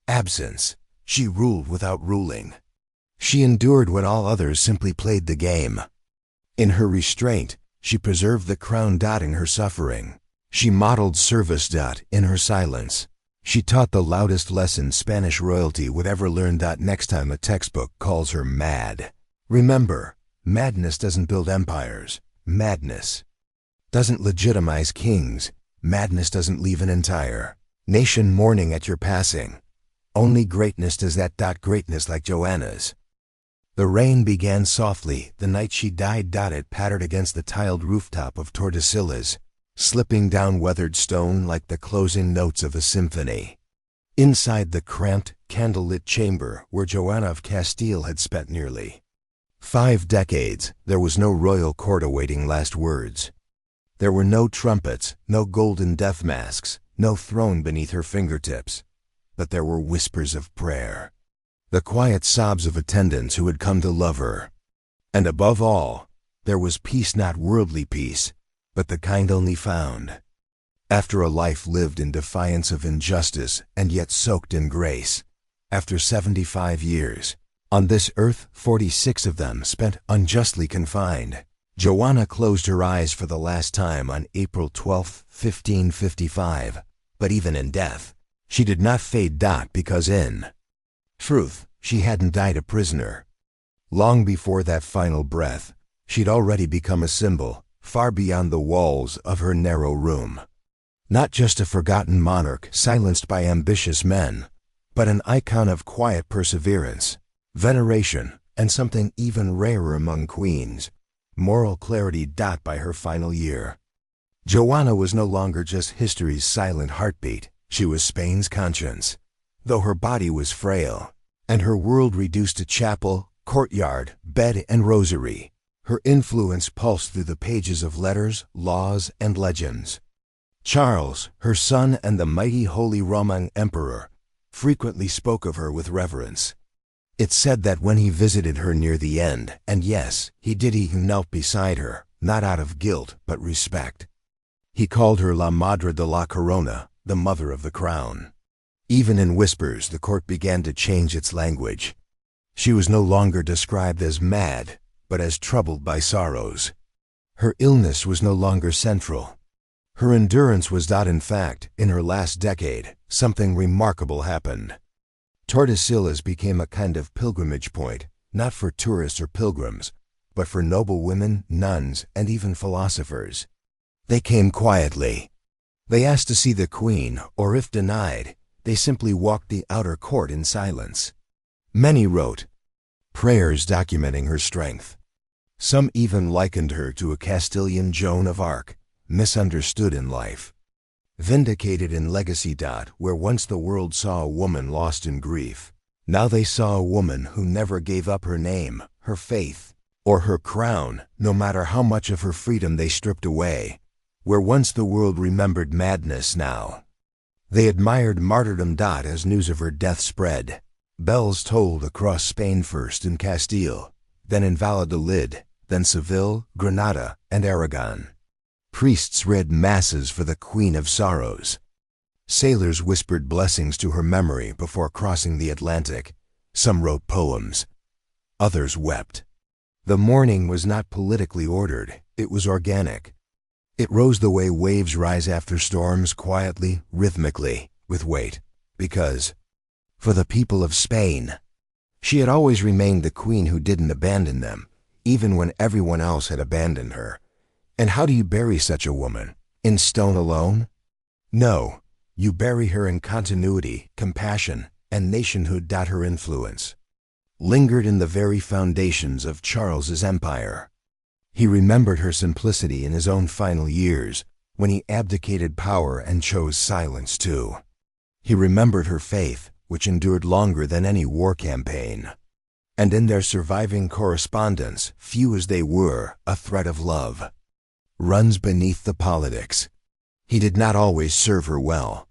absence. She ruled without ruling. She endured when all others simply played the game. In her restraint, She preserved the crown in her suffering. She modeled service in her silence. She taught the loudest lesson Spanish royalty would ever learn. Next time a textbook calls her mad, remember, madness doesn't build empires. Madness doesn't legitimize kings. Madness doesn't leave an entire nation mourning at your passing. Only greatness does that. Greatness like Joanna's. The rain began softly the night she died. It pattered against the tiled rooftop of Tordesillas, slipping down weathered stone like the closing notes of a symphony. Inside the cramped, candlelit chamber where Joanna of Castile had spent nearly 5 decades, there was no royal court awaiting last words. There were no trumpets, no golden death masks, no throne beneath her fingertips. But there were whispers of prayer, the quiet sobs of attendants who had come to love her. And above all, there was peace, not worldly peace, but the kind only found after a life lived in defiance of injustice and yet soaked in grace. After 75 years on this earth, 46 of them spent unjustly confined, Joanna closed her eyes for the last time on April 12, 1555. But even in death, she did not fade. Because in truth, she hadn't died a prisoner. Long before that final breath, she'd already become a symbol, far beyond the walls of her narrow room. Not just a forgotten monarch silenced by ambitious men, but an icon of quiet perseverance, veneration, and something even rarer among queens, moral clarity. By her final year, Joanna was no longer just history's silent heartbeat. She was Spain's conscience. Though her body was frail, and her world reduced to chapel, courtyard, bed, and rosary, her influence pulsed through the pages of letters, laws, and legends. Charles, her son and the mighty Holy Roman Emperor, frequently spoke of her with reverence. It said that when he visited her near the end, and yes, he did, he knelt beside her, not out of guilt, but respect. He called her La Madre de la Corona, the mother of the crown. Even in whispers, the court began to change its language. She was no longer described as mad, but as troubled by sorrows. Her illness was no longer central. Her endurance was. In fact, in her last decade, something remarkable happened. Tordesillas became a kind of pilgrimage point, not for tourists or pilgrims, but for noble women, nuns, and even philosophers. They came quietly. They asked to see the queen, or if denied, they simply walked the outer court in silence. Many wrote prayers documenting her strength. Some even likened her to a Castilian Joan of Arc, misunderstood in life, vindicated in legacy. Where once the world saw a woman lost in grief, now they saw a woman who never gave up her name, her faith, or her crown, no matter how much of her freedom they stripped away. Where once the world remembered madness, now they admired martyrdom. As news of her death spread, bells tolled across Spain, first in Castile, then in Valladolid, then Seville, Granada, and Aragon. Priests read masses for the Queen of Sorrows. Sailors whispered blessings to her memory before crossing the Atlantic. Some wrote poems. Others wept. The mourning was not politically ordered, it was organic. It rose the way waves rise after storms, quietly, rhythmically, with weight. Because, for the people of Spain, she had always remained the queen who didn't abandon them, even when everyone else had abandoned her. And how do you bury such a woman? In stone alone? No, you bury her in continuity, compassion, and nationhood. Her influence lingered in the very foundations of Charles's empire. He remembered her simplicity in his own final years, when he abdicated power and chose silence too. He remembered her faith, which endured longer than any war campaign. And in their surviving correspondence, few as they were, a thread of love runs beneath the politics. He did not always serve her well,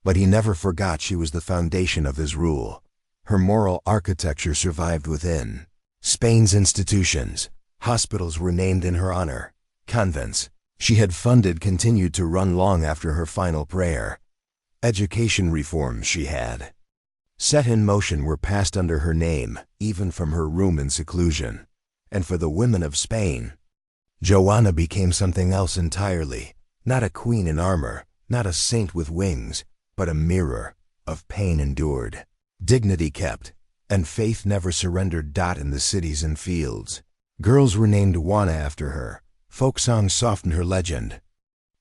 but he never forgot she was the foundation of his rule. Her moral architecture survived within. Spain's institutions, hospitals were named in her honor. Convents she had funded continued to run long after her final prayer. Education reforms she had set in motion were passed under her name, even from her room in seclusion. And for the women of Spain, Joanna became something else entirely, not a queen in armor, not a saint with wings, but a mirror of pain endured, dignity kept, and faith never surrendered. In the cities and fields, girls were named Joanna after her. Folk songs softened her legend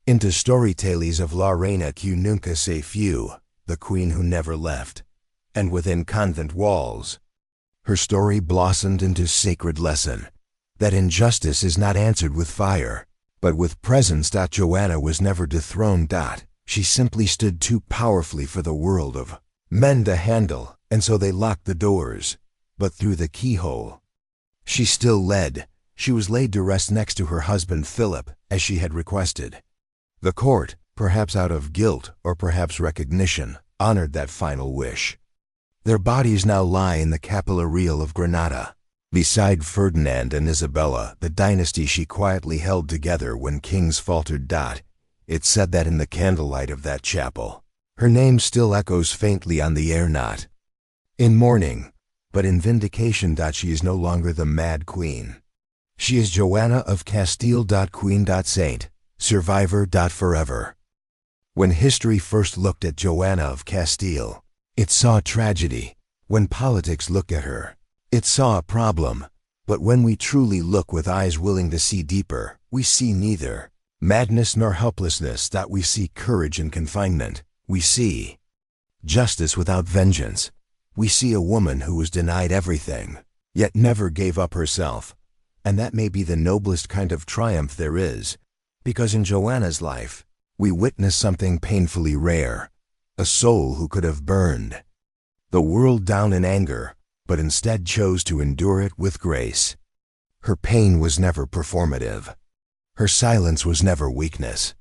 into storytales of La Reina que nunca se fue, the queen who never left. And within convent walls, her story blossomed into sacred lesson that injustice is not answered with fire, but with presence. Joanna was never dethroned. She simply stood too powerfully for the world of men to handle, and so they locked the doors. But through the keyhole, she still led. She was laid to rest next to her husband Philip, as she had requested. The court, perhaps out of guilt or perhaps recognition, honored that final wish. Their bodies now lie in the Capilla Real of Granada, beside Ferdinand and Isabella, the dynasty she quietly held together when kings faltered. It's said that in the candlelight of that chapel, her name still echoes faintly on the air, not in mourning, but in vindication. She is no longer the Mad Queen. She is Joanna of Castile. Queen. Saint. Survivor. Forever. When history first looked at Joanna of Castile, it saw tragedy. When politics looked at her, it saw a problem. But when we truly look with eyes willing to see deeper, we see neither madness nor helplessness. We see courage in confinement. We see justice without vengeance. We see a woman who was denied everything, yet never gave up herself. And that may be the noblest kind of triumph there is, because in Joanna's life, we witness something painfully rare, a soul who could have burned the world down in anger, but instead chose to endure it with grace. Her pain was never performative. Her silence was never weakness.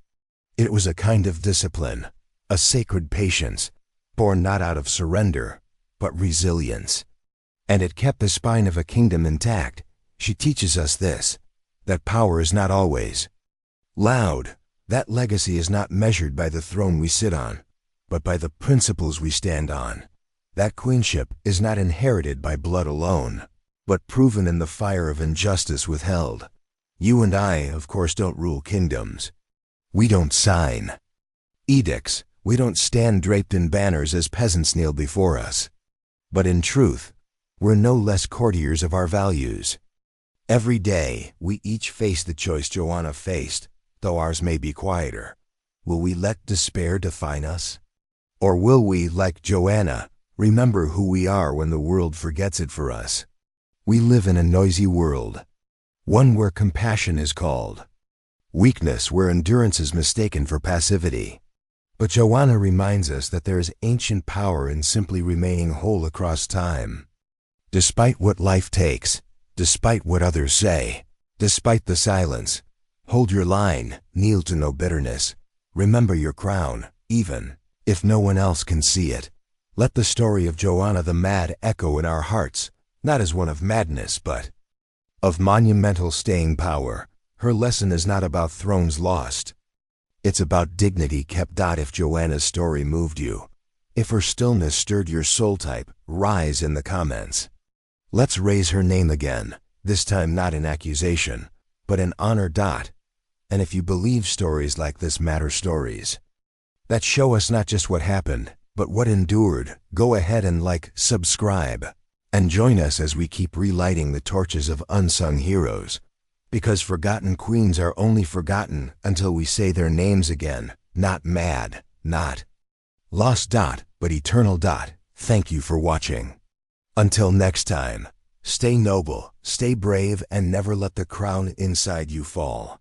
It was a kind of discipline, a sacred patience, born not out of surrender, but resilience. And it kept the spine of a kingdom intact. She teaches us this, that power is not always loud. That legacy is not measured by the throne we sit on, but by the principles we stand on. That queenship is not inherited by blood alone, but proven in the fire of injustice withheld. You and I, of course, don't rule kingdoms. We don't sign edicts. We don't stand draped in banners as peasants kneel before us. But in truth, we're no less courtiers of our values. Every day, we each face the choice Joanna faced, though ours may be quieter. Will we let despair define us? Or will we, like Joanna, remember who we are when the world forgets it for us? We live in a noisy world, one where compassion is called weakness, where endurance is mistaken for passivity. But Joanna reminds us that there is ancient power in simply remaining whole across time. Despite what life takes, despite what others say, despite the silence, hold your line, kneel to no bitterness. Remember your crown, even if no one else can see it. Let the story of Joanna the Mad echo in our hearts, not as one of madness, but of monumental staying power. Her lesson is not about thrones lost. It's about dignity kept. If Joanna's story moved you, if her stillness stirred your soul, type rise in the comments. Let's raise her name again, this time not in accusation, but in honor. And if you believe stories like this matter, stories that show us not just what happened, but what endured, go ahead and subscribe, and join us as we keep relighting the torches of unsung heroes. Because forgotten queens are only forgotten until we say their names again, not mad, not lost. But eternal. Thank you for watching. Until next time, stay noble, stay brave, and never let the crown inside you fall.